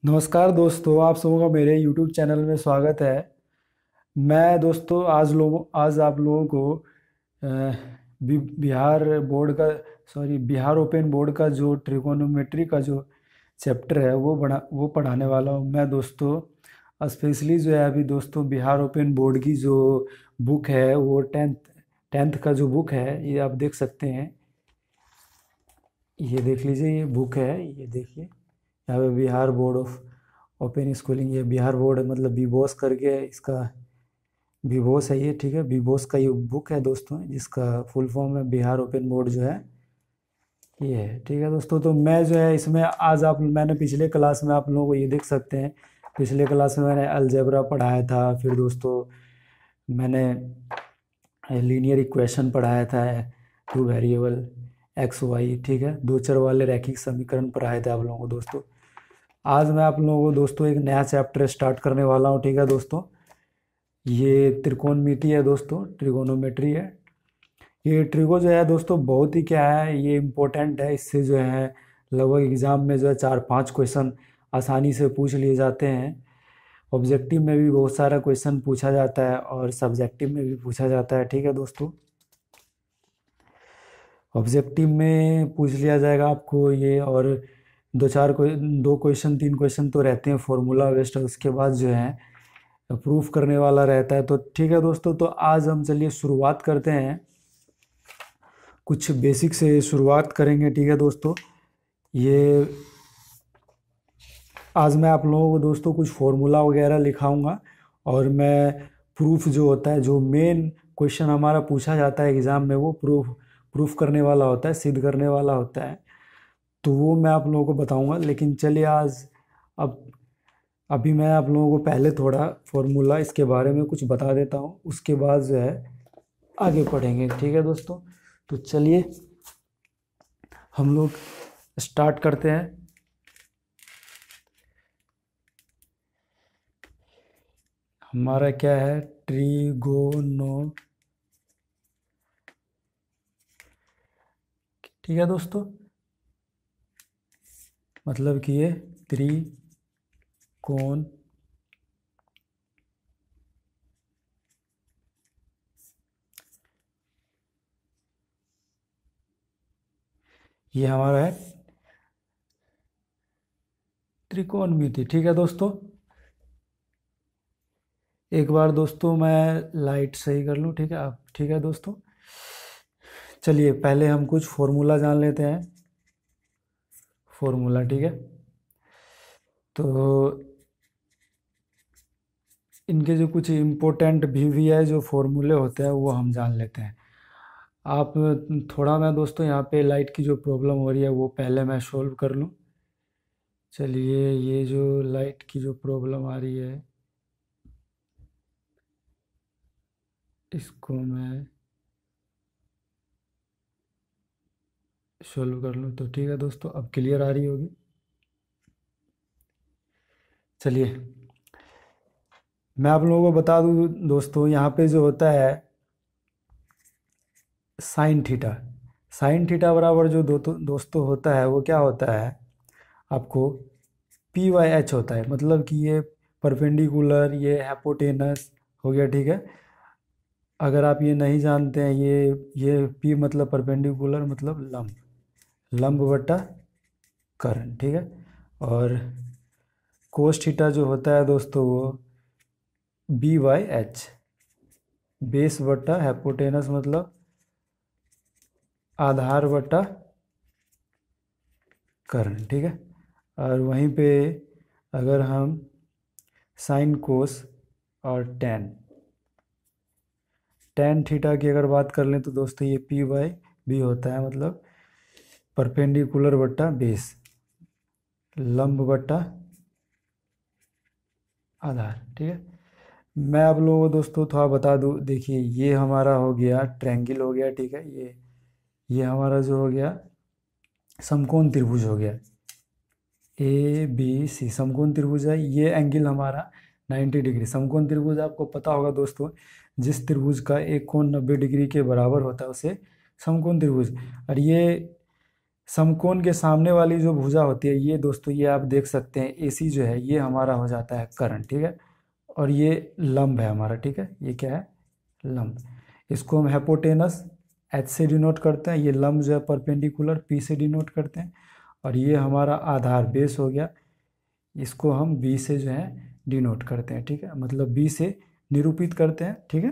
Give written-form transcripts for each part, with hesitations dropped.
नमस्कार दोस्तों, आप सबों का मेरे YouTube चैनल में स्वागत है। मैं दोस्तों आज आप लोगों को अ, बिहार बोर्ड का बिहार ओपन बोर्ड का जो ट्रिगोनोमेट्री का जो चैप्टर है वो पढ़ाने वाला हूँ मैं दोस्तों। स्पेशली जो है अभी दोस्तों बिहार ओपन बोर्ड की जो बुक है वो टेंथ का जो बुक है ये आप देख सकते हैं। ये देख लीजिए, ये बुक है, ये देखिए यहाँ पे Bihar board of open schooling, ये बिहार बोर्ड मतलब बीबोस करके इसका बीबोस है ये, ठीक है। बीबोस का ये बुक है दोस्तों, जिसका फुल फॉर्म है बिहार ओपन बोर्ड जो है ये है, ठीक है दोस्तों। तो मैं जो है इसमें आज मैंने पिछले क्लास में आप लोगों को ये देख सकते हैं, पिछले क्लास में मैंने अलजेब्रा पढ़ाया था। फिर दोस्तों मैंने लीनियर इक्वेशन पढ़ाया था, टू वेरिएबल एक्स वाई, ठीक है। दो चर वाले रैखिक समीकरण पढ़ाए थे आप लोगों को दोस्तों। आज मैं आप लोगों को दोस्तों एक नया चैप्टर स्टार्ट करने वाला हूँ, ठीक है दोस्तों। ये त्रिकोणमिति है दोस्तों, ट्रिगोनोमेट्री है। ये ट्रिगो जो है दोस्तों बहुत ही क्या है, ये इम्पोर्टेंट है। इससे जो है लगभग एग्जाम में जो है 4-5 क्वेश्चन आसानी से पूछ लिए जाते हैं। ऑब्जेक्टिव में भी बहुत सारा क्वेश्चन पूछा जाता है और सब्जेक्टिव में भी पूछा जाता है, ठीक है दोस्तों। ऑब्जेक्टिव में पूछ लिया जाएगा आपको ये, और दो क्वेश्चन 3 क्वेश्चन तो रहते हैं फॉर्मूला बेस्ड, उसके बाद जो है प्रूफ करने वाला रहता है। तो ठीक है दोस्तों, तो आज हम चलिए शुरुआत करते हैं, कुछ बेसिक से शुरुआत करेंगे, ठीक है दोस्तों। ये आज मैं आप लोगों को दोस्तों कुछ फॉर्मूला वगैरह लिखाऊंगा, और मैं प्रूफ जो होता है, जो मेन क्वेश्चन हमारा पूछा जाता है एग्ज़ाम में, वो प्रूफ करने वाला होता है, सिद्ध करने वाला होता है। तो वो मैं आप लोगों को बताऊंगा। लेकिन चलिए आज अब अभी मैं आप लोगों को पहले थोड़ा फॉर्मूला इसके बारे में कुछ बता देता हूँ, उसके बाद जो है आगे पढ़ेंगे, ठीक है दोस्तों। तो चलिए हम लोग स्टार्ट करते हैं। हमारा क्या है, ट्रिगोनो, ठीक है दोस्तों। मतलब कि ये त्रिकोण ये हमारा है त्रिकोणमिति, ठीक है दोस्तों। एक बार दोस्तों मैं लाइट सही कर लूँ, ठीक है आप, ठीक है दोस्तों। चलिए पहले हम कुछ फॉर्मूला जान लेते हैं, फॉर्मूला, ठीक है। तो इनके जो कुछ इम्पोर्टेंट भी है जो फॉर्मूले होते हैं वो हम जान लेते हैं। आप थोड़ा, मैं दोस्तों यहाँ पे लाइट की जो प्रॉब्लम हो रही है वो पहले मैं सोल्व कर लूँ। चलिए, ये जो लाइट की जो प्रॉब्लम आ रही है इसको मैं सोल्व कर लूँ तो ठीक है दोस्तों, अब क्लियर आ रही होगी। चलिए मैं आप लोगों को बता दूँ दोस्तों, यहाँ पे जो होता है साइन थीटा, साइन थीटा बराबर जो दोस्तों होता है वो क्या होता है आपको, पी वाई एच होता है। मतलब कि ये परपेंडिकुलर, ये हाइपोटेनस हो गया, ठीक है। अगर आप ये नहीं जानते हैं, ये पी मतलब परपेंडिकुलर मतलब लंब, लंब बटा कर्ण, ठीक है। और कोस थीटा जो होता है दोस्तों वो बी वाई एच, बेस बटा हाइपोटेनस मतलब आधार बटा कर्ण, ठीक है। और वहीं पे अगर हम साइन कोस और टेन, टेन थीटा की अगर बात कर लें तो दोस्तों ये पी बाई बी होता है, मतलब परपेंडिकुलर बट्टा बेस, लंब बट्टा आधार, ठीक है। मैं आप लोगों को दोस्तों थोड़ा बता दूं, देखिए ये हमारा हो गया ट्रायंगल हो गया, ठीक है। ये हमारा जो हो गया समकोण त्रिभुज हो गया, ए बी सी समकोण त्रिभुज है। ये एंगल हमारा 90 डिग्री, समकोण त्रिभुज आपको पता होगा दोस्तों, जिस त्रिभुज का एक कोण 90 डिग्री के बराबर होता है उसे समकोण त्रिभुज। और ये समकोण के सामने वाली जो भुजा होती है, ये दोस्तों ये आप देख सकते हैं, AC जो है ये हमारा हो जाता है करंट, ठीक है। और ये लंब है हमारा, ठीक है, ये क्या है, लंब। इसको हम हाइपोटेनस H से डिनोट करते हैं, ये लंब जो है परपेंडिकुलर P से डिनोट करते हैं। और ये हमारा आधार बेस हो गया, इसको हम B से जो है डिनोट करते हैं, ठीक है, मतलब B से निरूपित करते हैं, ठीक है।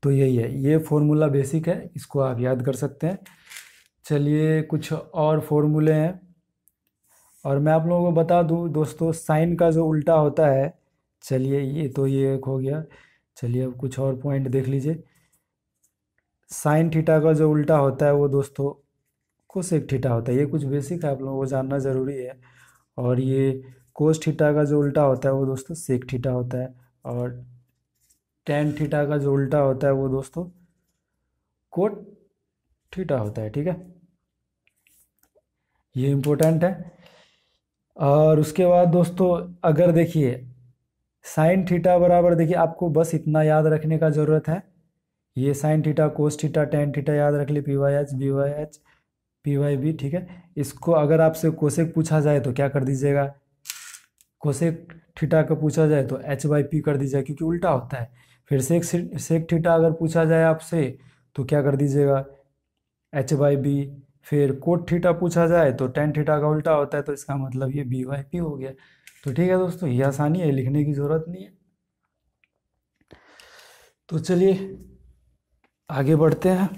तो यही है, ये फॉर्मूला बेसिक है, इसको आप याद कर सकते हैं। चलिए कुछ और फॉर्मूले हैं, और मैं आप लोगों को बता दूं दोस्तों, साइन का जो उल्टा होता है, चलिए ये तो ये एक हो गया। चलिए अब कुछ और पॉइंट देख लीजिए। साइन थीटा का जो उल्टा होता है वो दोस्तों कोसेक थीटा होता है, ये कुछ बेसिक है, आप लोगों को जानना ज़रूरी है। और ये कोस थीटा का जो उल्टा होता है वो दोस्तों सेक थीटा होता है। और टेन थीटा का जो उल्टा होता है वो दोस्तों कोट थीटा होता है, ठीक है, ये इम्पोर्टेंट है। और उसके बाद दोस्तों अगर देखिए साइन थीटा बराबर, देखिए आपको बस इतना याद रखने का ज़रूरत है, ये sine theta cos theta tan theta याद रख ले, PYH BYH PYB, ठीक है। इसको अगर आपसे कोसेक पूछा जाए तो क्या कर दीजिएगा, कोसेक थीटा का पूछा जाए तो H/P कर दीजिएगा, क्योंकि उल्टा होता है। फिर सेक थीटा अगर पूछा जाए आपसे तो क्या कर दीजिएगा, H/B। फिर कोट थीटा पूछा जाए तो टेन थीटा का उल्टा होता है, तो इसका मतलब ये BYP हो गया। तो ठीक है दोस्तों, ये आसानी है, लिखने की ज़रूरत नहीं है। तो चलिए आगे बढ़ते हैं,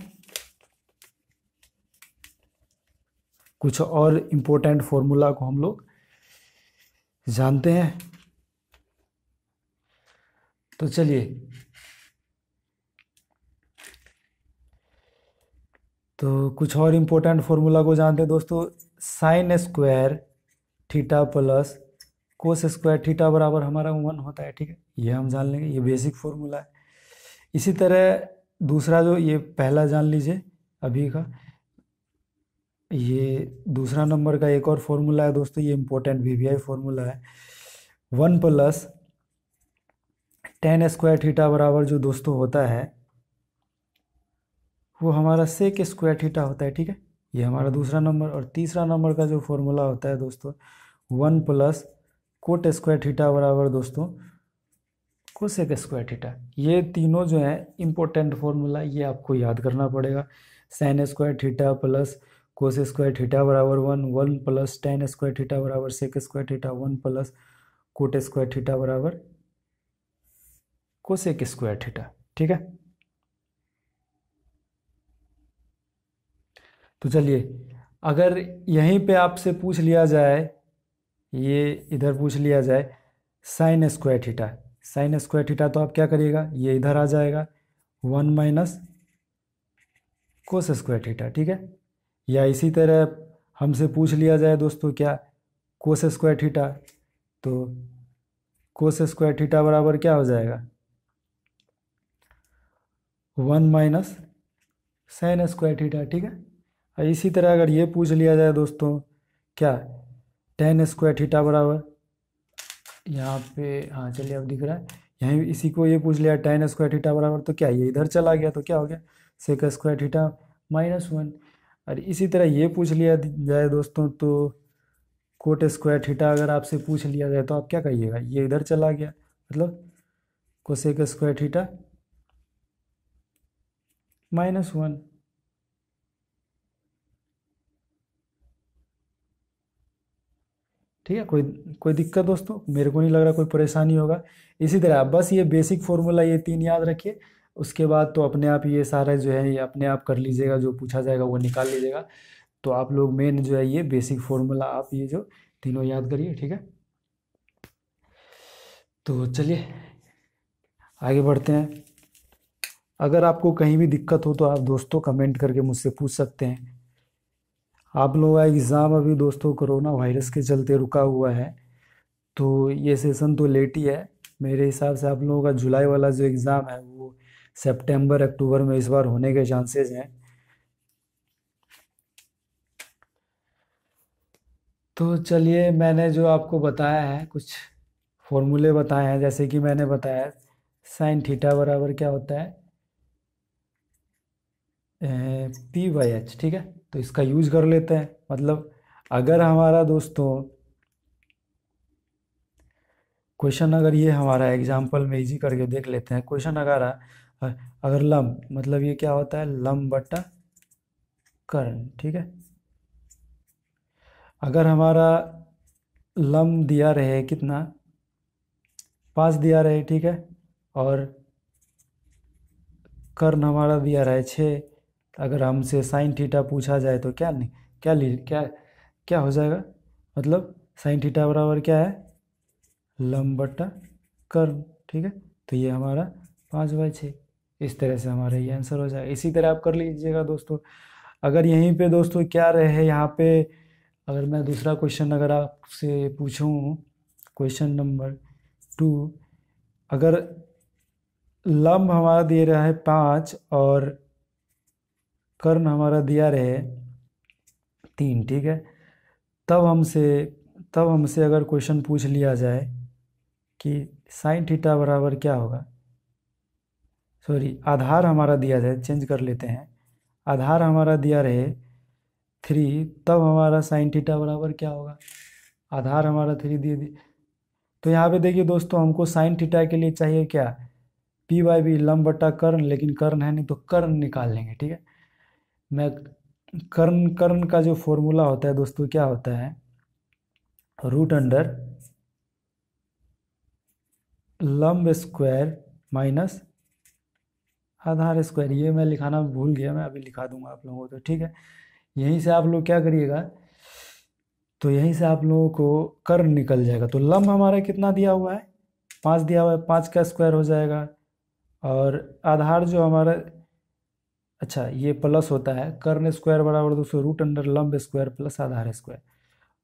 कुछ और इम्पोर्टेंट फॉर्मूला को हम लोग जानते हैं। तो चलिए, तो कुछ और इम्पोर्टेंट फॉर्मूला को जानते हैं दोस्तों। Sign square theta plus cos square theta बराबर हमारा 1 होता है, ठीक है, ये हम जान लेंगे, ये बेसिक फॉर्मूला है। इसी तरह दूसरा जो, ये पहला जान लीजिए अभी का, ये दूसरा नंबर का एक और फॉर्मूला है दोस्तों, ये इम्पोर्टेंट VBI फॉर्मूला है। 1 प्लस टेन स्क्वायर थीटा बराबर जो दोस्तों होता है वो हमारा सेक स्क्वायर थीटा होता है, ठीक है, ये हमारा दूसरा नंबर। और तीसरा नंबर का जो फॉर्मूला होता है दोस्तों, 1 प्लस कोट स्क्वायर थीटा बराबर दोस्तों कोसेक स्क्वायर थीटा। ये तीनों जो है इम्पोर्टेंट फॉर्मूला, ये आपको याद करना पड़ेगा। Sine square theta plus cos square theta बराबर 1, 1 प्लस टेन स्क्वायर थीटा बराबर sec square theta, 1 plus cot square theta बराबर कोसेक स्क्वायर थीटा, ठीक है। तो चलिए, अगर यहीं पे आपसे पूछ लिया जाए, ये इधर पूछ लिया जाए sign square theta, sign square theta, तो आप क्या करिएगा, ये इधर आ जाएगा 1 माइनस कोस स्क्वायर थीटा, ठीक है। या इसी तरह हमसे पूछ लिया जाए दोस्तों क्या, कोस स्क्वायर थीटा, तो कोस स्क्वायर थीटा बराबर क्या हो जाएगा, 1 माइनस साइन स्क्वायर थीटा, ठीक है। और इसी तरह अगर ये पूछ लिया जाए दोस्तों क्या, टेन स्क्वायर थीटा बराबर, यहाँ पे हाँ चलिए अब दिख रहा है, यहीं इसी को ये पूछ लिया टेन स्क्वायर थीटा बराबर, तो क्या ये इधर चला गया, तो क्या हो गया सेक स्क्वायर थीटा -1। और इसी तरह ये पूछ लिया जाए दोस्तों, तो कोट स्क्वायर थीटा अगर आपसे पूछ लिया जाए तो आप क्या कहिएगा, ये इधर चला गया, मतलब कोसेक स्क्वायर थीटा -1। ठीक है, कोई कोई दिक्कत दोस्तों, मेरे को नहीं लग रहा कोई परेशानी होगा। इसी तरह बस ये बेसिक फॉर्मूला ये 3 याद रखिए, उसके बाद तो अपने आप ये सारा जो है ये अपने आप कर लीजिएगा, जो पूछा जाएगा वो निकाल लीजिएगा। तो आप लोग मेन जो है ये बेसिक फॉर्मूला आप ये जो तीनों याद करिए, ठीक है। तो चलिए आगे बढ़ते हैं। अगर आपको कहीं भी दिक्कत हो तो आप दोस्तों कमेंट करके मुझसे पूछ सकते हैं। आप लोगों का एग्ज़ाम अभी दोस्तों कोरोना वायरस के चलते रुका हुआ है, तो ये सेशन तो लेट ही है। मेरे हिसाब से आप लोगों का जुलाई वाला जो एग्ज़ाम है वो सितंबर अक्टूबर में इस बार होने के चांसेस हैं। तो चलिए, मैंने जो आपको बताया है कुछ फॉर्मूले बताए हैं, जैसे कि मैंने बताया साइन थीटा बराबर क्या होता है, P/H, ठीक है। तो इसका यूज कर लेते हैं। मतलब अगर हमारा दोस्तों क्वेश्चन, अगर ये हमारा एग्जाम्पल में इजी करके देख लेते हैं। क्वेश्चन अगर लंब, मतलब ये क्या होता है, लंब बटा कर्ण, ठीक है। अगर हमारा लंब दिया रहे कितना, 5 दिया रहे, ठीक है, और कर्ण हमारा दिया रहे 6। अगर हमसे साइन थीटा पूछा जाए तो क्या नहीं, क्या क्या हो जाएगा, मतलब साइन थीटा बराबर क्या है, लंब बटा कर्ण, ठीक है। तो ये हमारा 5/6, इस तरह से हमारा ये आंसर हो जाएगा। इसी तरह आप कर लीजिएगा दोस्तों। अगर यहीं पे दोस्तों क्या रहे, यहाँ पे अगर मैं दूसरा क्वेश्चन अगर आपसे पूछूं, क्वेश्चन नंबर 2, अगर लंब हमारा दे रहा है 5 और कर्ण हमारा दिया रहे 3, ठीक है। तब हमसे तब हमसे अगर क्वेश्चन पूछ लिया जाए कि साइन थीटा बराबर क्या होगा, सॉरी आधार हमारा दिया जाए, चेंज कर लेते हैं, आधार हमारा दिया रहे 3, तब हमारा साइन थीटा बराबर क्या होगा, आधार हमारा 3 दे दी। तो यहाँ पे देखिए दोस्तों, हमको साइन थीटा के लिए चाहिए क्या, P/B लंब बटा कर्ण, लेकिन कर्ण है नहीं तो कर्ण निकाल लेंगे, ठीक है। मैं कर्ण कर्ण का जो फॉर्मूला होता है दोस्तों, क्या होता है, रूट अंडर लंब स्क्वायर माइनस आधार स्क्वायर। ये मैं लिखाना भूल गया, मैं अभी लिखा दूंगा आप लोगों को, तो ठीक है। यहीं से आप लोग क्या करिएगा, तो यहीं से आप लोगों को कर्ण निकल जाएगा। तो लंब हमारा कितना दिया हुआ है, 5 दिया हुआ है, 5 का स्क्वायर हो जाएगा। और आधार जो हमारा, अच्छा ये प्लस होता है, कर्ण स्क्वायर बराबर दोस्तों रूट अंडर लंब स्क्वायर प्लस आधार स्क्वायर,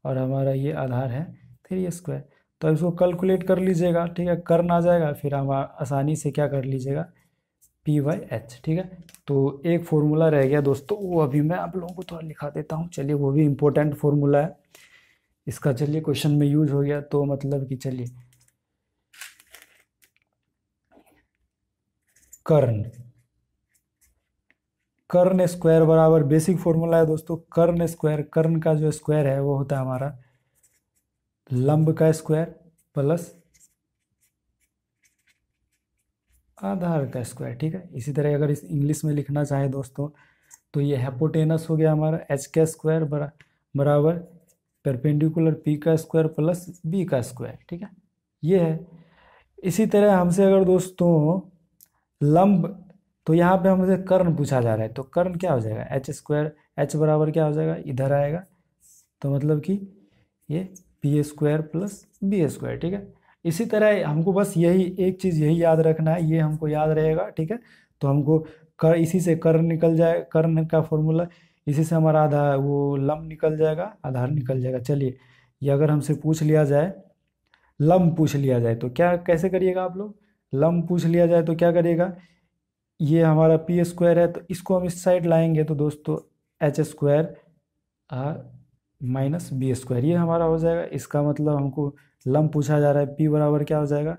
और हमारा ये आधार है 3 स्क्वायर। तो इसको कैलकुलेट कर लीजिएगा, ठीक है, कर्ण आ जाएगा, फिर हम आसानी से क्या कर लीजिएगा, P/H, ठीक है। तो एक फॉर्मूला रह गया दोस्तों, वो अभी मैं आप लोगों को थोड़ा लिखा देता हूँ, चलिए, वो भी इम्पोर्टेंट फॉर्मूला है इसका, चलिए क्वेश्चन में यूज हो गया तो मतलब कि चलिए, कर्ण कर्ण स्क्वायर बराबर, बेसिक फॉर्मूला है दोस्तों, कर्ण स्क्वायर, कर्ण का जो स्क्वायर है वो होता है हमारा लंब का स्क्वायर प्लस आधार का स्क्वायर, ठीक है। इसी तरह अगर इस इंग्लिश में लिखना चाहे दोस्तों, तो ये हाइपोटेनस हो गया हमारा H का स्क्वायर बराबर परपेंडिकुलर P का स्क्वायर प्लस B का स्क्वायर, ठीक है, ये है। इसी तरह हमसे अगर दोस्तों लंब, तो यहाँ पे हमसे कर्ण पूछा जा रहा है, तो कर्ण क्या हो जाएगा, H स्क्वायर, H बराबर क्या हो जाएगा, इधर आएगा, तो मतलब कि ये P square plus B square, ठीक है। इसी तरह हमको बस यही एक चीज़ यही याद रखना है, ये हमको याद रहेगा, ठीक है। तो हमको इसी से कर्ण निकल जाए, कर्ण का फॉर्मूला, इसी से हमारा आधार वो लंब निकल जाएगा, आधार निकल जाएगा। चलिए, ये अगर हमसे पूछ लिया जाए, लंब पूछ लिया जाए तो क्या कैसे करिएगा आप लोग, लंब पूछ लिया जाए तो क्या करिएगा, ये हमारा P स्क्वायर है, तो इसको हम इस साइड लाएंगे तो दोस्तों H square minus B square, ये हमारा हो जाएगा। इसका मतलब हमको लंब पूछा जा रहा है, P बराबर क्या हो जाएगा,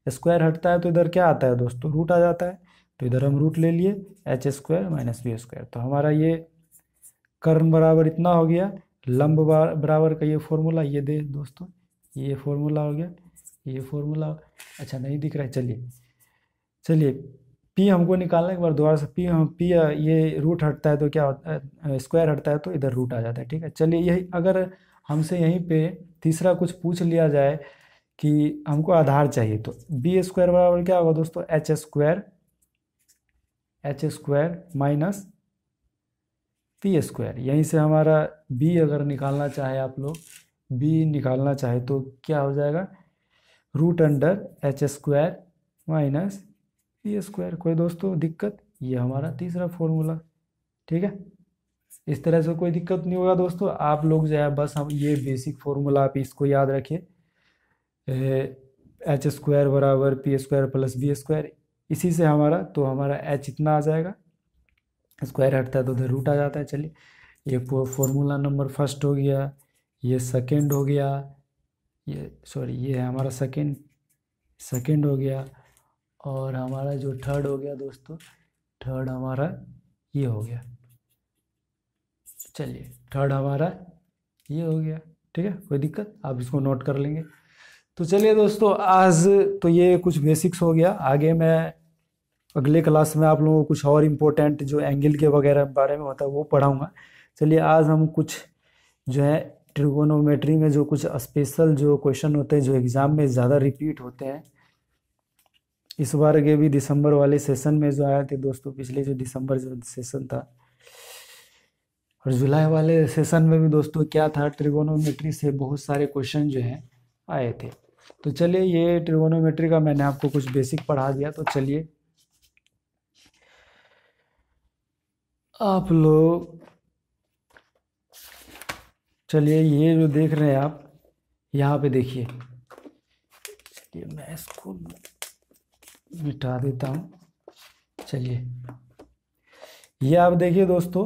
स्क्वायर हटता है तो इधर क्या आता है दोस्तों, रूट आ जाता है, तो इधर हम रूट ले लिए, H square minus B square. तो हमारा ये कर्ण बराबर इतना हो गया, लंब बराबर का ये फॉर्मूला, ये दे दोस्तों, ये फॉर्मूला हो गया, ये फॉर्मूला, अच्छा नहीं दिख रहा है, चलिए चलिए, P हमको निकालने के बाद दोबारा से P ये रूट हटता है तो क्या होता है, स्क्वायर हटता है तो इधर रूट आ जाता है, ठीक है। चलिए, यही अगर हमसे यहीं पे तीसरा कुछ पूछ लिया जाए कि हमको आधार चाहिए, तो B स्क्वायर बराबर क्या होगा दोस्तों, H square minus P square. यहीं से हमारा B अगर निकालना चाहे आप लोग, B निकालना चाहे तो क्या हो जाएगा, root under H square minus P square. कोई दोस्तों दिक्कत, ये हमारा तीसरा फॉर्मूला, ठीक है। इस तरह से कोई दिक्कत नहीं होगा दोस्तों, आप लोग जो है बस हम ये बेसिक फॉर्मूला आप इसको याद रखिए, H स्क्वायर बराबर P square plus B square, इसी से हमारा, तो हमारा H इतना आ जाएगा, स्क्वायर हटता है तो उधर रूट आ जाता है। चलिए, ये फॉर्मूला नंबर फर्स्ट हो गया, ये सेकेंड हो गया, ये सॉरी ये हमारा सेकेंड हो गया, और हमारा जो थर्ड हो गया दोस्तों, थर्ड हमारा ये हो गया। चलिए थर्ड हमारा ये हो गया, ठीक है, कोई दिक्कत, आप इसको नोट कर लेंगे। तो चलिए दोस्तों, आज तो ये कुछ बेसिक्स हो गया। आगे मैं अगले क्लास में आप लोगों को कुछ और इम्पोर्टेंट जो एंगल के वगैरह बारे में होता है वो पढ़ाऊँगा। चलिए आज हम कुछ जो है ट्रिगोनोमेट्री में जो कुछ स्पेशल जो क्वेश्चन होते हैं जो एग्ज़ाम में ज़्यादा रिपीट होते हैं, इस बार के भी दिसंबर वाले सेशन में जो आए थे दोस्तों, पिछले जो दिसंबर जो सेशन था, और जुलाई वाले सेशन में भी दोस्तों क्या था, ट्रिगोनोमेट्री से बहुत सारे क्वेश्चन जो हैं आए थे। तो चलिए ये ट्रिगोनोमेट्री का मैंने आपको कुछ बेसिक पढ़ा दिया। तो चलिए आप लोग, चलिए ये जो देख रहे हैं आप यहाँ पे देखिए, चलिए मैं इसको मिटा देता हूँ। चलिए ये आप देखिए दोस्तों,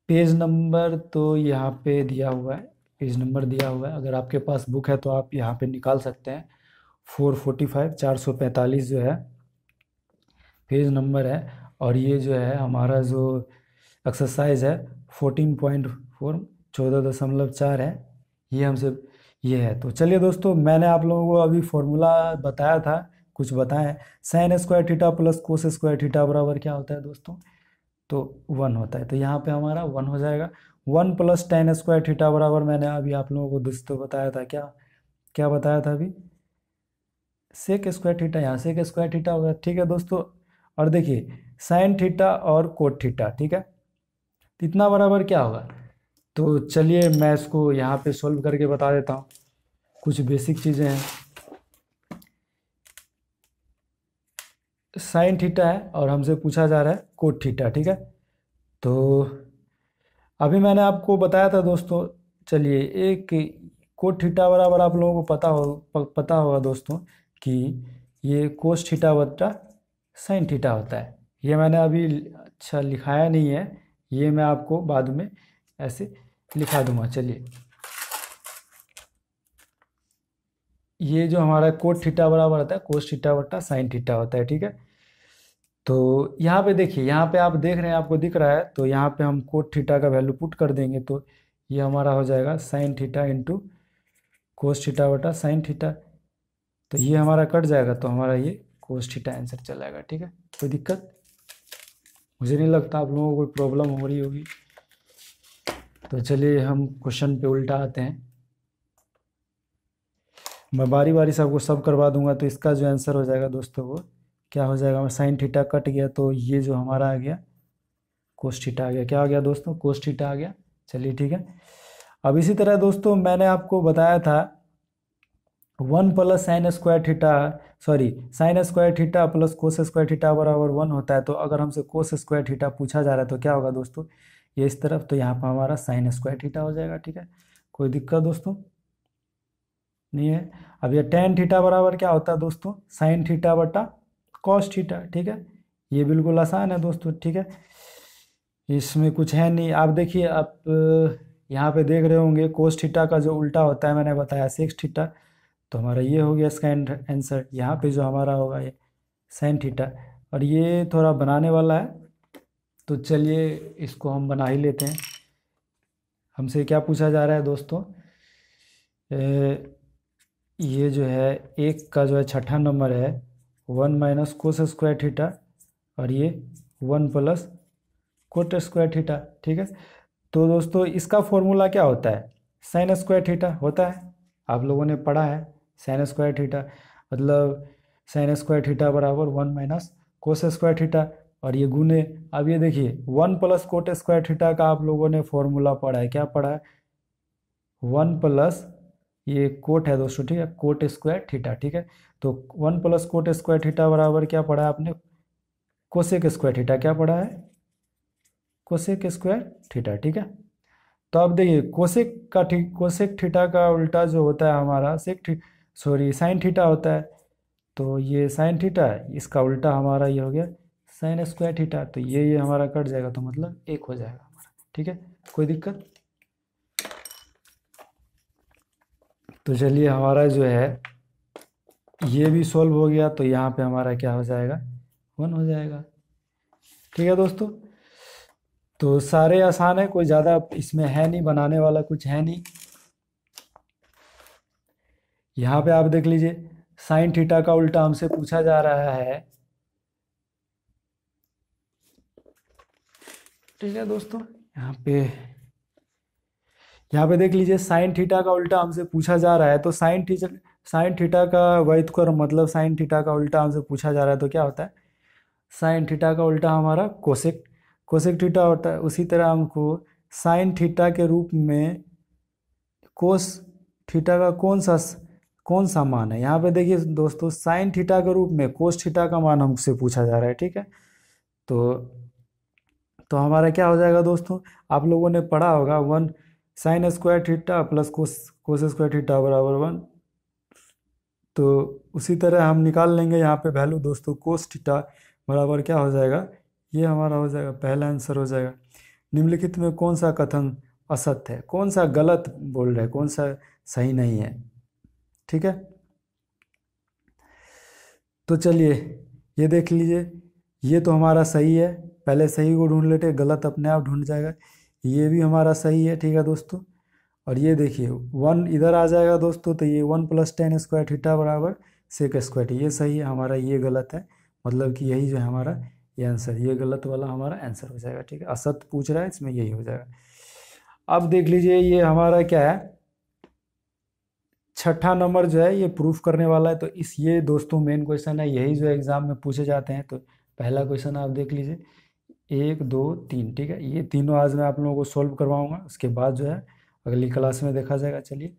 पेज नंबर तो यहाँ पे दिया हुआ है, पेज नंबर दिया हुआ है। अगर आपके पास बुक है तो आप यहाँ पे निकाल सकते हैं। 445 445 जो है पेज नंबर है। और ये जो है हमारा जो एक्सरसाइज है 14.4 14.4 है, ये हमसे ये है। तो चलिए दोस्तों, मैंने आप लोगों को अभी फॉर्मूला बताया था, कुछ बताएं। Sign square theta plus cos square theta बराबर क्या होता है दोस्तों, तो 1 होता है। तो यहाँ पे हमारा 1 हो जाएगा। 1 प्लस टेन स्क्वायर थीटा बराबर मैंने अभी आप लोगों को दोस्तों बताया था, क्या क्या बताया था अभी, सेक स्क्वायर थीटा, यहाँ सेक स्क्वायर थीटा होगा, ठीक है दोस्तों। और देखिए साइन थीटा और कोट थीटा, ठीक है, इतना बराबर क्या होगा। तो चलिए मैं इसको यहाँ पे सोल्व करके बता देता हूँ। कुछ बेसिक चीज़ें हैं, साइन थीटा है और हमसे पूछा जा रहा है कोट थीटा, ठीक है। तो अभी मैंने आपको बताया था दोस्तों, चलिए एक कोट थीटा बराबर आप लोगों को पता होगा दोस्तों कि ये कोस थीटा बटा साइन थीटा होता है। ये मैंने अभी अच्छा लिखाया नहीं है, ये मैं आपको बाद में ऐसे लिखा दूंगा। चलिए ये जो हमारा कोट थीटा बराबर होता है कोस थीटा बटा साइन थीटा होता है, ठीक है। तो यहाँ पे देखिए, यहाँ पे आप देख रहे हैं, आपको दिख रहा है, तो यहाँ पे हम कोट थीटा का वैल्यू पुट कर देंगे तो ये हमारा हो जाएगा sine theta into cos theta बटा साइन थीटा। तो ये हमारा कट जाएगा, तो हमारा ये कोस थीटा आंसर चला जाएगा, ठीक है, कोई दिक्कत मुझे नहीं लगता आप लोगों को कोई प्रॉब्लम हो रही होगी। तो चलिए हम क्वेश्चन पे उल्टा आते हैं। मैं बारी बारी से आपको सब करवा दूंगा। तो इसका जो आंसर हो जाएगा दोस्तों वो क्या हो जाएगा, साइन थीटा कट गया तो ये जो हमारा आ गया कोस थीटा आ गया। क्या आ गया दोस्तों, कोस थीटा आ गया। चलिए ठीक है। अब इसी तरह दोस्तों मैंने आपको बताया था 1 plus sign square theta, sorry sine square theta plus cos square theta बराबर 1 होता है। तो अगर हमसे कोस स्क्वायर थीटा पूछा जा रहा है तो क्या होगा दोस्तों, ये इस तरफ, तो यहाँ पर हमारा साइन स्क्वायर थीटा हो जाएगा, ठीक है, कोई दिक्कत दोस्तों नहीं है। अब ये टेन थीटा बराबर क्या होता है दोस्तों, साइन थीटा बटा कॉस थीटा, ठीक है, ये बिल्कुल आसान है दोस्तों, ठीक है, इसमें कुछ है नहीं। आप देखिए, आप यहाँ पे देख रहे होंगे कोस थीटा का जो उल्टा होता है मैंने बताया सेक्स थीटा। तो हमारा ये हो गया इसका आंसर। यहाँ पे जो हमारा होगा ये साइन थीटा, और ये थोड़ा बनाने वाला है, तो चलिए इसको हम बना ही लेते हैं। हमसे क्या पूछा जा रहा है दोस्तों, ये जो है एक का जो है छठा नंबर है 1 माइनस कोस स्क्वायर थीटा, और ये 1 प्लस कोट स्क्वायर थीटा, ठीक है। तो दोस्तों इसका फॉर्मूला क्या होता है, साइन स्क्वायर थीटा होता है, आप लोगों ने पढ़ा है। साइन स्क्वायर थीटा मतलब साइन स्क्वायर थीटा बराबर 1 माइनस कोस स्क्वायर थीटा, और ये गुने, अब ये देखिए 1 प्लस कोट स्क्वायर थीटा का आप लोगों ने फॉर्मूला पढ़ा है, क्या पढ़ा है, 1 प्लस ये कोट है दोस्तों, ठीक है, कोट स्क्वायर थीटा, ठीक है। तो 1 प्लस कोट स्क्वायर थीटा बराबर क्या पढ़ा है आपने, कोसेक स्क्वायर थीटा, क्या पढ़ा है, कोसेक स्क्वायर थीटा, ठीक है। तो अब देखिए कोसेक थीटा का उल्टा जो होता है हमारा साइन थीटा होता है। तो ये साइन थीटा है, इसका उल्टा हमारा ये हो गया साइन स्क्वायर थीटा। तो ये हमारा कट जाएगा, तो मतलब 1 हो जाएगा हमारा, ठीक है, कोई दिक्कत। तो चलिए हमारा जो है ये भी सॉल्व हो गया, तो यहाँ पे हमारा क्या हो जाएगा 1 हो जाएगा, ठीक है दोस्तों। तो सारे आसान है, कोई ज़्यादा इसमें है नहीं, बनाने वाला कुछ है नहीं। यहाँ पे आप देख लीजिए, साइन थीटा का उल्टा हमसे पूछा जा रहा है। ठीक है दोस्तों, यहाँ पे देख लीजिए, साइन थीटा का उल्टा हमसे पूछा जा रहा है। तो साइन थीटा का व्युत्क्रम मतलब साइन थीटा का उल्टा हमसे पूछा जा रहा है, तो क्या होता है, साइन थीटा का उल्टा हमारा कोसेक कोसेक थीटा होता है। उसी तरह हमको साइन थीटा के रूप में कोस थीटा का कौन सा मान है। यहाँ पे देखिए दोस्तों, साइन थीटा के रूप में कोस थीटा का मान हमसे पूछा जा रहा है। ठीक है, तो हमारा क्या हो जाएगा दोस्तों, आप लोगों ने पढ़ा होगा, 1 sign square theta plus cos square theta बराबर 1। तो उसी तरह हम निकाल लेंगे यहाँ पे वैल्यू दोस्तों, कोस थीटा बराबर क्या हो जाएगा, ये हमारा हो जाएगा, पहला आंसर हो जाएगा। निम्नलिखित में कौन सा कथन असत्य है, कौन सा गलत बोल रहे हैं, कौन सा सही नहीं है। ठीक है, तो चलिए ये देख लीजिए, ये तो हमारा सही है, पहले सही को ढूंढ लेते, गलत अपने आप ढूंढ जाएगा। ये भी हमारा सही है। ठीक है दोस्तों, और ये देखिए 1 इधर आ जाएगा दोस्तों, तो ये 1 + tan स्क्वायर थीटा बराबर सेक स्क्वायर थीटा, ये सही है हमारा, ये गलत है। मतलब कि यही जो है हमारा ये आंसर, ये गलत वाला हमारा आंसर हो जाएगा। ठीक है, असत्य पूछ रहा है, इसमें यही हो जाएगा। अब देख लीजिए, ये हमारा क्या है, छठा नंबर जो है ये प्रूफ करने वाला है। तो ये दोस्तों मेन क्वेश्चन है, यही जो एग्जाम में पूछे जाते हैं। तो पहला क्वेश्चन आप देख लीजिए, 1 2 3। ठीक है, ये तीनों आज मैं आप लोगों को सॉल्व करवाऊंगा, उसके बाद जो है अगली क्लास में देखा जाएगा। चलिए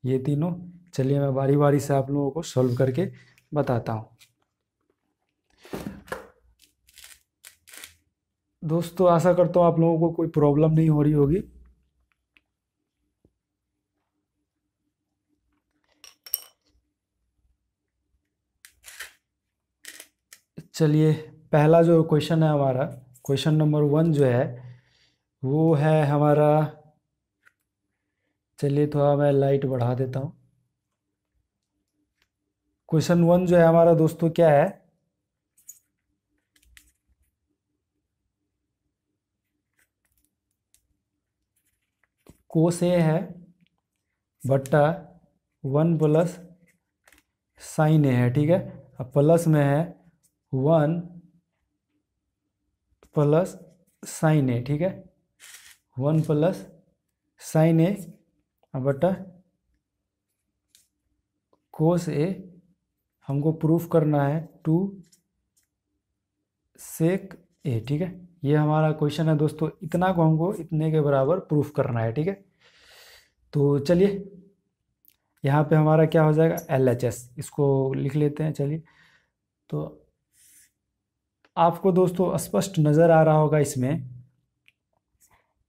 ये तीनों, चलिए मैं बारी बारी से आप लोगों को सॉल्व करके बताता हूँ। दोस्तों आशा करता हूँ आप लोगों को कोई प्रॉब्लम नहीं हो रही होगी। चलिए पहला जो क्वेश्चन है हमारा, क्वेश्चन नंबर 1 जो है वो है हमारा, चलिए थोड़ा मैं लाइट बढ़ा देता हूँ। क्वेश्चन 1 जो है हमारा दोस्तों क्या है, कोस ए है बट्टा 1 + साइन ए है। ठीक है, अब प्लस में है 1 + साइन ए। ठीक है, 1 + साइन ए बटा कोस ए, हमको प्रूफ करना है 2 सेक ए। ठीक है, ये हमारा क्वेश्चन है दोस्तों, इतना को हमको इतने के बराबर प्रूफ करना है। ठीक है, तो चलिए यहाँ पे हमारा क्या हो जाएगा, LHS, इसको लिख लेते हैं। चलिए, तो आपको दोस्तों स्पष्ट नज़र आ रहा होगा इसमें,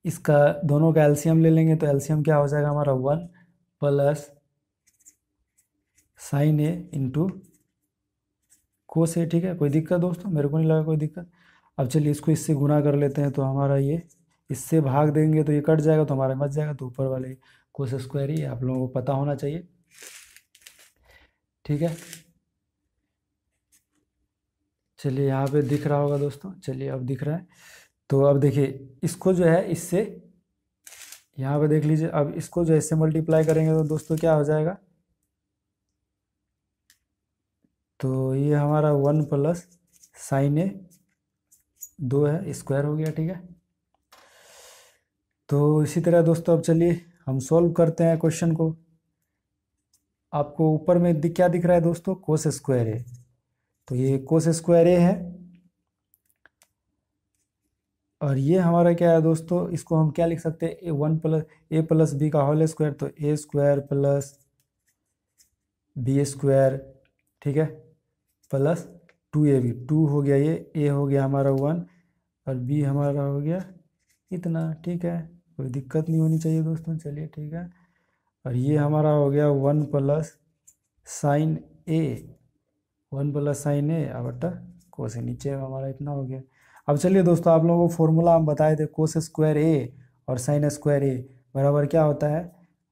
इसका दोनों का एलसीएम ले लेंगे, तो एलसीएम क्या हो जाएगा हमारा, 1 + साइन ए इंटू कोस ए। ठीक है, कोई दिक्कत दोस्तों, मेरे को नहीं लगा कोई दिक्कत। अब चलिए इसको इससे गुना कर लेते हैं, तो हमारा ये इससे भाग देंगे तो ये कट जाएगा, तो हमारा बच जाएगा। तो ऊपर वाले कोस स्क्वायर ही आप लोगों को पता होना चाहिए। ठीक है, चलिए यहाँ पे दिख रहा होगा दोस्तों, चलिए अब दिख रहा है। तो अब देखिए इसको जो है इससे, यहाँ पे देख लीजिए, अब इसको जो है इससे मल्टीप्लाई करेंगे तो दोस्तों क्या हो जाएगा, तो ये हमारा 1 + साइन ए 2 है, स्क्वायर हो गया। ठीक है, तो इसी तरह दोस्तों अब चलिए हम सॉल्व करते हैं क्वेश्चन को। आपको ऊपर में क्या दिख रहा है दोस्तों, कोस स्क्वायर ए, तो ये कोस स्क्वायर ए है। और ये हमारा क्या है दोस्तों, इसको हम क्या लिख सकते हैं, a + b का होल स्क्वायर, तो a² + b²। ठीक है, प्लस 2ab, 2 हो गया, ये a हो गया हमारा 1 और b हमारा हो गया इतना। ठीक है, कोई दिक्कत नहीं होनी चाहिए दोस्तों। चलिए ठीक है, और ये हमारा हो गया 1 + साइन ए, 1 + साइन ए बटा कोस ए, नीचे हमारा इतना हो गया। अब चलिए दोस्तों, आप लोगों को फॉर्मूला हम बताए थे, कोस स्क्वायर ए और साइन स्क्वायर ए बराबर क्या होता है,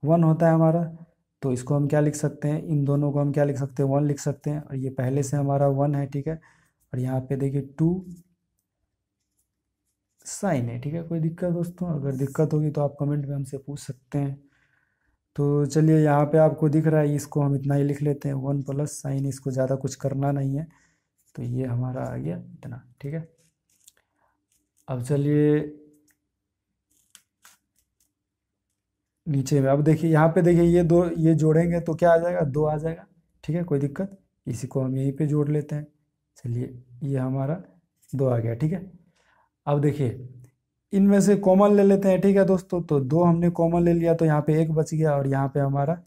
1 होता है हमारा। तो इसको हम क्या लिख सकते हैं, इन दोनों को हम क्या लिख सकते हैं, 1 लिख सकते हैं, और ये पहले से हमारा 1 है। ठीक है, और यहाँ पे देखिए 2 साइन ए, ठीक है। कोई दिक्कत दोस्तों? अगर दिक्कत होगी तो आप कमेंट में हमसे पूछ सकते हैं। तो चलिए, यहाँ पे आपको दिख रहा है, इसको हम इतना ही लिख लेते हैं, 1 + साइन, इसको ज़्यादा कुछ करना नहीं है। तो ये हमारा आ गया इतना, ठीक है। अब चलिए नीचे में, अब देखिए यहाँ पे, देखिए ये दो, ये जोड़ेंगे तो क्या आ जाएगा, 2 आ जाएगा, ठीक है। कोई दिक्कत? इसी को हम यहीं पे जोड़ लेते हैं। चलिए, ये हमारा 2 आ गया, ठीक है। अब देखिए, इनमें से कॉमन ले लेते हैं, ठीक है दोस्तों। तो 2 हमने कॉमन ले लिया, तो यहाँ पे 1 बच गया, और यहाँ पे हमारा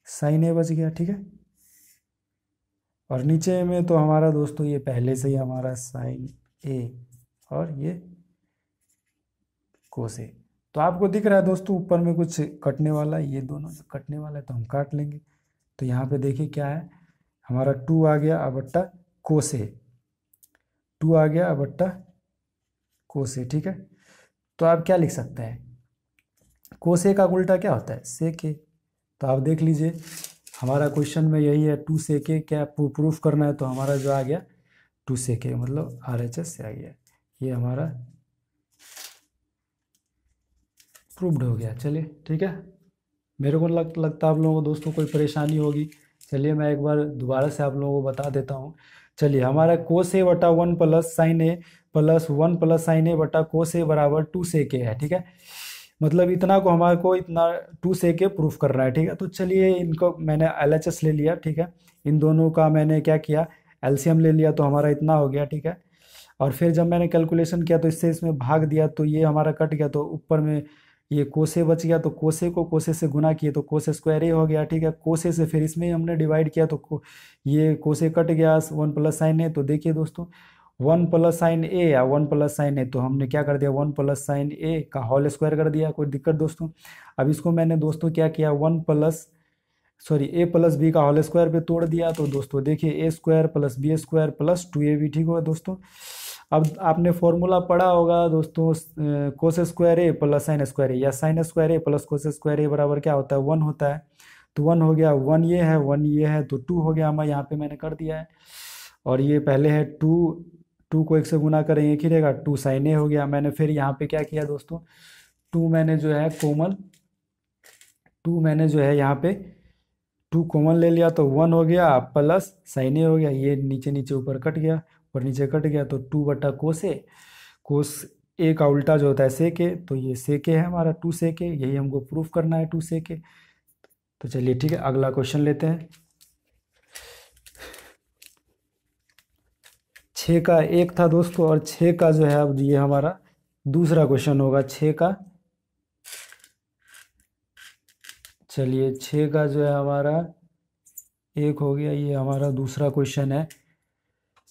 साइन ए बच गया, ठीक है। और नीचे में तो हमारा दोस्तों ये पहले से ही हमारा साइन ए और ये कोस ए। तो आपको दिख रहा है दोस्तों, ऊपर में कुछ कटने वाला है, ये दोनों जो कटने वाला है तो हम काट लेंगे। तो यहाँ पे देखिए क्या है, हमारा 2 आ गया बट्टा कोस ए, 2 आ गया बट्टा कोस ए, ठीक है। तो आप क्या लिख सकते हैं, कोस ए का उल्टा क्या होता है, सेक ए। तो आप देख लीजिए, हमारा क्वेश्चन में यही है, 2 सेक ए, क्या प्रूफ करना है। तो हमारा जो आ गया 2 सेक ए, मतलब RHS से आ गया, ये हमारा प्रूव्ड हो गया। चलिए, ठीक है। मेरे को लगता है आप लोगों को दोस्तों कोई परेशानी होगी। चलिए, मैं एक बार दोबारा से आप लोगों को बता देता हूँ। चलिए, हमारा कोस ए बटा 1 + साइन ए प्लस 1 + साइन ए बटा कोस ए बराबर 2 सेक ए है, ठीक है। मतलब इतना को हमारे को इतना 2 सेक ए प्रूफ करना है, ठीक है। तो चलिए, इनको मैंने LHS ले लिया, ठीक है। इन दोनों का मैंने क्या किया, LCM ले लिया, तो हमारा इतना हो गया, ठीक है। और फिर जब मैंने कैलकुलेशन किया तो इससे इसमें भाग दिया, तो ये हमारा कट गया, तो ऊपर में ये कोसे बच गया, तो कोसे को कोसे से गुना किए तो कोसे स्क्वायर ए हो गया, ठीक है। कोसे से फिर इसमें हमने डिवाइड किया, तो ये कोसे कट गया, 1 + साइन ए। तो देखिए दोस्तों, 1 + साइन ए या 1 + साइन ए, तो हमने क्या कर दिया, 1 + साइन ए का होल स्क्वायर कर दिया। कोई दिक्कत दोस्तों? अब इसको मैंने दोस्तों क्या किया, A + B का होल स्क्वायर पे तोड़ दिया। तो दोस्तों देखिए, A² + B² + 2AB, ठीक होगा दोस्तों। अब आपने फॉर्मूला पढ़ा होगा दोस्तों, कोस स्क्वायर ए प्लस साइन स्क्वायर ए, या साइन स्क्वायर ए प्लस कोस स्क्वायर ए बराबर क्या होता है, 1 होता है। तो 1 हो गया, 1 ये है, 1 ये है, तो 2 हो गया हमारा, यहाँ पे मैंने कर दिया है। और ये पहले है 2, 2 को 1 से गुना करें 1 ही रहेगा, 2 साइन ए हो गया। मैंने फिर यहाँ पे क्या किया दोस्तों, 2 मैंने जो है कॉमन, 2 मैंने जो है यहाँ पे 2 कॉमन ले लिया, तो 1 हो गया प्लस साइन ए हो गया, ये नीचे नीचे ऊपर कट गया, और नीचे कट गया, तो 2 बटा कोस ए, कोस ए का उल्टा जो होता है सेक ए, तो ये सेक ए है हमारा, 2 सेक ए, यही हमको प्रूफ करना है, 2 सेक ए। तो चलिए, ठीक है, अगला क्वेश्चन लेते हैं। 6 का 1 था दोस्तों, और 6 का जो है, अब ये हमारा दूसरा क्वेश्चन होगा 6 का। चलिए, 6 का जो है हमारा 1 हो गया, ये हमारा दूसरा क्वेश्चन है।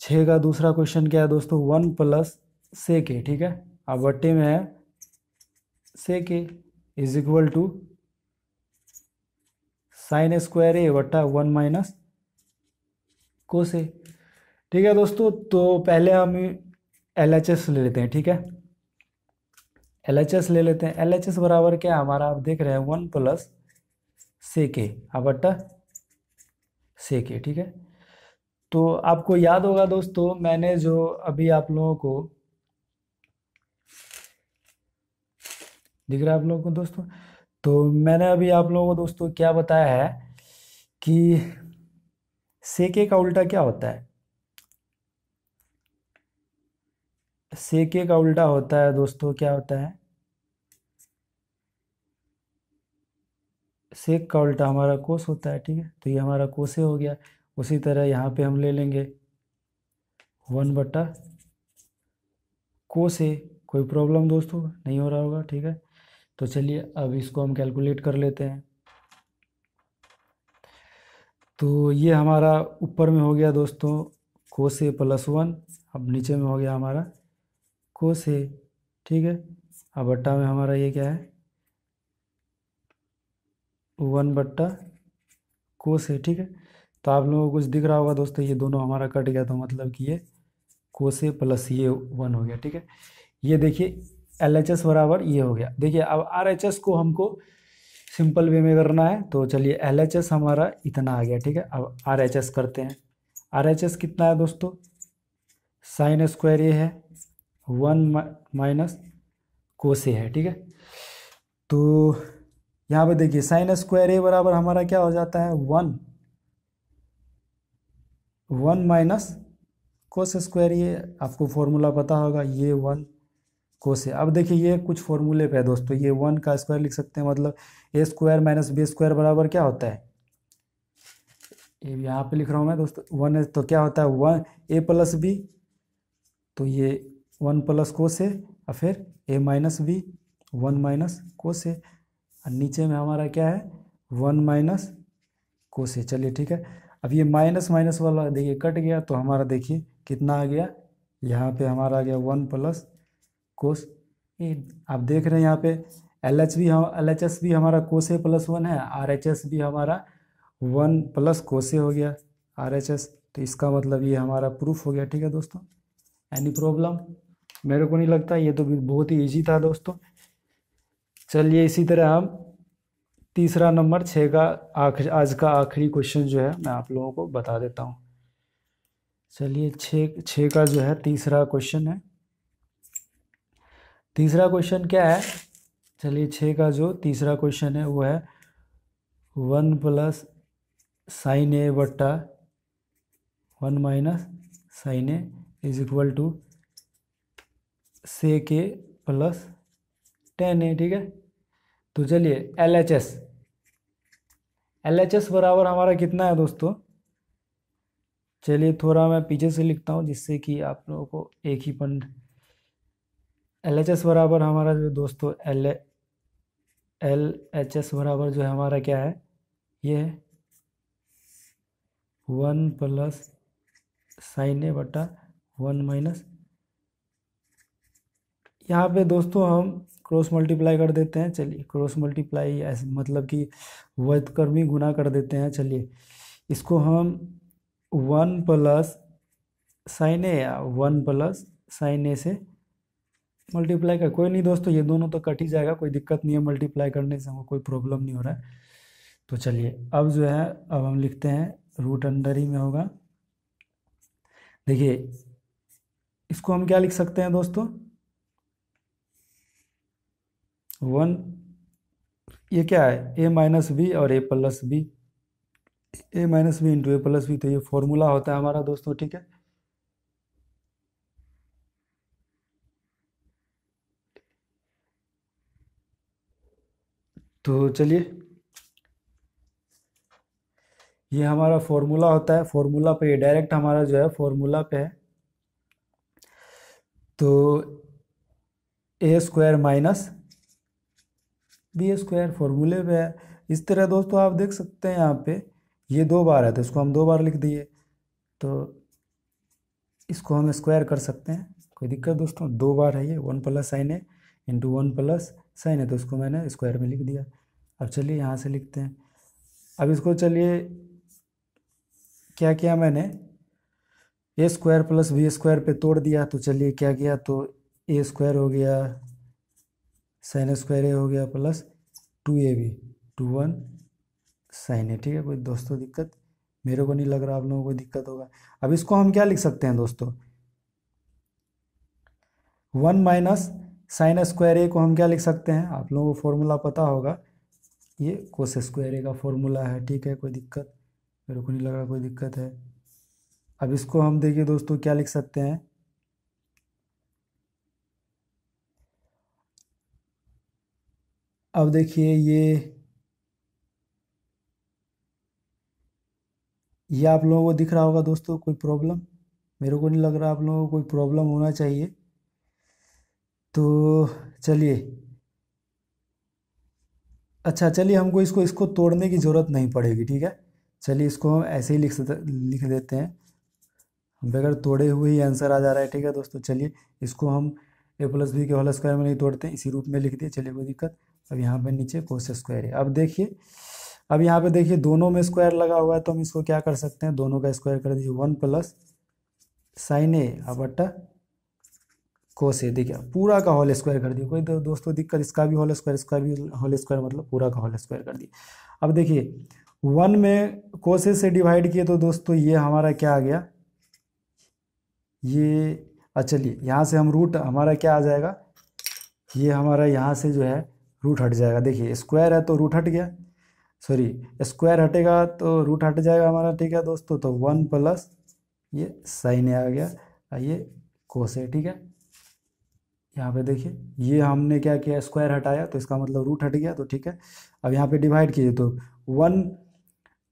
6 का दूसरा क्वेश्चन क्या है दोस्तों, 1 + सेक ए, ठीक है। अब बट्टे में है sec A is equal to sine square A बटा 1 - कोस ए, ठीक है दोस्तों। तो पहले हम LHS ले लेते हैं, ठीक है। LHS ले लेते हैं। LHS बराबर क्या है हमारा, आप देख रहे हैं 1 + सेक ए बटा सेक ए, ठीक है। तो आपको याद होगा दोस्तों, मैंने जो अभी आप लोगों को दिख रहा है आप लोगों को दोस्तों, तो मैंने अभी आप लोगों को दोस्तों क्या बताया है कि सेक ए का उल्टा क्या होता है, सेक ए का उल्टा होता है दोस्तों, क्या होता है, सेक का उल्टा हमारा कोस होता है, ठीक है। तो ये हमारा कोसे हो गया। उसी तरह यहाँ पे हम ले लेंगे 1 बटा कोस ए। कोई प्रॉब्लम दोस्तों नहीं हो रहा होगा, ठीक है। तो चलिए, अब इसको हम कैलकुलेट कर लेते हैं। तो ये हमारा ऊपर में हो गया दोस्तों कोस ए + 1, अब नीचे में हो गया हमारा कोस ए, ठीक है। अब बट्टा में हमारा ये क्या है, 1 बट्टा कोस ए, ठीक है। तो आप लोगों को कुछ दिख रहा होगा दोस्तों, ये दोनों हमारा कट गया, तो मतलब कि ये कोस ए प्लस ये 1 हो गया, ठीक है। ये देखिए, LHS बराबर ये हो गया। देखिए, अब RHS को हमको सिंपल वे में करना है, तो चलिए, LHS हमारा इतना आ गया, ठीक है। अब RHS करते हैं। RHS कितना है दोस्तों, साइन स्क्वायर ए है वन माइनस कोस ए है, ठीक है। तो यहाँ पे देखिए साइन स्क्वायर ए बराबर हमारा क्या हो जाता है, वन माइनस कोस स्क्वायर, ये आपको फॉर्मूला पता होगा, ये वन कोस है। अब देखिए ये कुछ फॉर्मूले पे है दोस्तों, ये वन का स्क्वायर लिख सकते हैं, मतलब ए स्क्वायर माइनस बी स्क्वायर बराबर क्या होता है, ये यहाँ पे लिख रहा हूँ मैं दोस्तों, वन है तो क्या होता है वन ए प्लस बी, तो ये वन प्लस कोस है, और फिर A minus B, one minus cos है, और नीचे में हमारा क्या है वन माइनस कोस है। चलिए ठीक है, अब ये माइनस माइनस वाला देखिए कट गया, तो हमारा देखिए कितना आ गया, यहाँ पे हमारा आ गया वन प्लस कोस ए। आप देख रहे हैं यहाँ पे एल एच एस भी हमारा कोस ए प्लस वन है, आर एच एस भी हमारा वन प्लस कोस ए हो गया आर एच एस, तो इसका मतलब ये हमारा प्रूफ हो गया। ठीक है दोस्तों, एनी प्रॉब्लम? मेरे को नहीं लगता, ये तो बहुत ही ईजी था दोस्तों। चलिए इसी तरह हम तीसरा नंबर 6 का आज का आखिरी क्वेश्चन जो है मैं आप लोगों को बता देता हूँ। चलिए छः का जो है तीसरा क्वेश्चन है। तीसरा क्वेश्चन क्या है, चलिए 6 का जो तीसरा क्वेश्चन है वो है वन प्लस साइन ए बट्टा one minus sine A is equal to sec A plus tan A. ठीक है, तो चलिए एल एच एस बराबर हमारा कितना है दोस्तों, चलिए थोड़ा मैं पीछे से लिखता हूँ जिससे कि आप लोगों को एक ही पन, एल एच एस बराबर हमारा जो दोस्तों एल एच एस बराबर जो है हमारा क्या है, ये है वन प्लस साइन ए बटा वन माइनस, यहाँ पे दोस्तों हम क्रॉस मल्टीप्लाई कर देते हैं। चलिए क्रॉस मल्टीप्लाई ऐसे मतलब कि व्युत्क्रमी गुना कर देते हैं। चलिए इसको हम वन प्लस साइन ए या वन प्लस साइन ए से मल्टीप्लाई कर, कोई नहीं दोस्तों ये दोनों तो कट ही जाएगा, कोई दिक्कत नहीं है, मल्टीप्लाई करने से हमको कोई प्रॉब्लम नहीं हो रहा है। तो चलिए अब जो है अब हम लिखते हैं रूट अंडर ही में होगा। देखिए इसको हम क्या लिख सकते हैं दोस्तों, वन, ये क्या है ए माइनस बी और ए प्लस बी, ए माइनस बी इंटू ए प्लस बी, तो ये फॉर्मूला होता है हमारा दोस्तों। ठीक है, तो चलिए ये हमारा फॉर्मूला होता है, फॉर्मूला पे डायरेक्ट हमारा जो है फॉर्मूला पे है, तो ए स्क्वायर माइनस बी स्क्वायर फॉर्मूले पे है। इस तरह दोस्तों आप देख सकते हैं यहाँ पे ये दो बार है तो इसको हम दो बार लिख दिए, तो इसको हम स्क्वायर कर सकते हैं, कोई दिक्कत दोस्तों, दो बार है ये, वन प्लस साइन ए इंटू वन प्लस साइन ए, तो इसको मैंने स्क्वायर में लिख दिया। अब चलिए यहाँ से लिखते हैं, अब इसको चलिए क्या किया मैंने, ए स्क्वायर प्लस बी स्क्वायर पे तोड़ दिया, तो चलिए क्या किया, तो ए स्क्वायर हो गया साइन स्क्वायर ए हो गया plus two A B two one sine A. ठीक है, कोई दोस्तों दिक्कत, मेरे को नहीं लग रहा आप लोगों को दिक्कत होगा। अब इसको हम क्या लिख सकते हैं दोस्तों, वन माइनस साइन स्क्वायर ए को हम क्या लिख सकते हैं, आप लोगों को फॉर्मूला पता होगा, ये कोस स्क्वायर ए का फॉर्मूला है। ठीक है, कोई दिक्कत, मेरे को नहीं लग रहा कोई दिक्कत है। अब इसको हम देखिए दोस्तों क्या लिख सकते हैं, अब देखिए ये आप लोगों को दिख रहा होगा दोस्तों, कोई प्रॉब्लम, मेरे को नहीं लग रहा आप लोगों को कोई प्रॉब्लम होना चाहिए। तो चलिए अच्छा, चलिए हमको इसको तोड़ने की ज़रूरत नहीं पड़ेगी। ठीक है, चलिए इसको हम ऐसे ही लिख देते हैं, बगैर तोड़े हुए ही आंसर आ जा रहा है। ठीक है दोस्तों, चलिए इसको हम ए प्लस बी के होल स्क्वायर में नहीं तोड़ते, इसी रूप में लिख दिए, चलिए कोई दिक्कत। अब यहाँ पे नीचे कोस स्क्वायर है। अब देखिए, अब यहाँ पे देखिए दोनों में स्क्वायर लगा हुआ है, तो हम इसको क्या कर सकते हैं, दोनों का स्क्वायर कर दीजिए, वन प्लस साइन ए बट्टा कोस ए, देखिए पूरा का होल स्क्वायर कर दिया, कोई दोस्तों दिक्कत, इसका भी होल स्क्वायर, इसका भी होल स्क्वायर, मतलब पूरा का होल स्क्वायर कर दिया। अब देखिए वन में कोस ए से डिवाइड किए, तो दोस्तों ये हमारा क्या आ गया, ये चलिए यहाँ से हम रूट हमारा क्या आ जाएगा, ये हमारा यहाँ से जो है रूट हट जाएगा। देखिए स्क्वायर है तो रूट हट गया, सॉरी स्क्वायर हटेगा तो रूट हट जाएगा हमारा, ठीक है दोस्तों। तो 1 प्लस ये साइन आ गया, ये कोस है, ठीक है। यहाँ पे देखिए ये हमने क्या किया, स्क्वायर हटाया तो इसका मतलब रूट हट गया, तो ठीक है। अब यहाँ पे डिवाइड कीजिए तो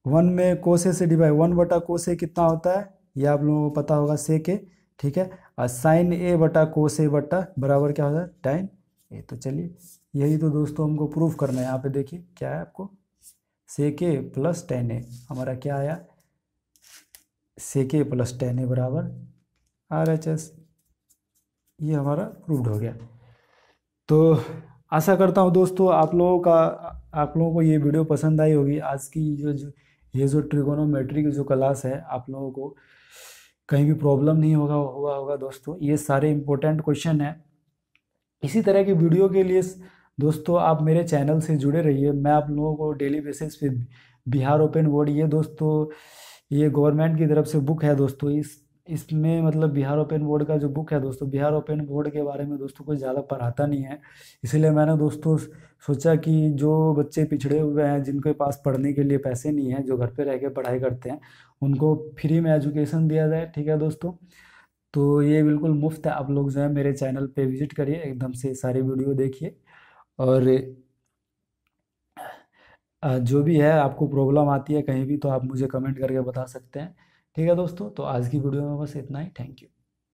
1 में कोसे से डिवाइड, 1/कोसे कितना होता है ये आप लोगों को पता होगा, सेक ए, ठीक है। और साइन ए बटा कोसे बटा बराबर क्या होता है, टाइन ए। तो चलिए यही तो दोस्तों हमको प्रूफ करना है। यहाँ पे देखिए क्या है आपको, सेक ए प्लस टेन ए, हमारा क्या आया, सेक ए प्लस टेन ए बराबर RHS। ये हमारा प्रूव्ड हो गया। तो आशा करता हूँ दोस्तों आप लोगों को ये वीडियो पसंद आई होगी। आज की ये जो ट्रिगोनोमेट्री की जो क्लास है, आप लोगों को कहीं भी प्रॉब्लम नहीं हुआ होगा दोस्तों। ये सारे इंपॉर्टेंट क्वेश्चन हैं। इसी तरह की वीडियो के लिए दोस्तों आप मेरे चैनल से जुड़े रहिए। मैं आप लोगों को डेली बेसिस पे बिहार ओपन बोर्ड, ये दोस्तों ये गवर्नमेंट की तरफ से बुक है दोस्तों। इसमें मतलब बिहार ओपन बोर्ड का जो बुक है दोस्तों, बिहार ओपन बोर्ड के बारे में दोस्तों कोई ज़्यादा पढ़ाता नहीं है। इसलिए मैंने दोस्तों सोचा कि जो बच्चे पिछड़े हुए हैं, जिनके पास पढ़ने के लिए पैसे नहीं हैं, जो घर पे रह के पढ़ाई करते हैं, उनको फ्री में एजुकेशन दिया जाए, ठीक है दोस्तों। तो ये बिल्कुल मुफ्त है। आप लोग जो है मेरे चैनल पे विजिट करिए, एकदम से सारी वीडियो देखिए। और जो भी है आपको प्रॉब्लम आती है कहीं भी, तो आप मुझे कमेंट करके बता सकते हैं, ठीक है दोस्तों। तो आज की वीडियो में बस इतना ही, थैंक यू।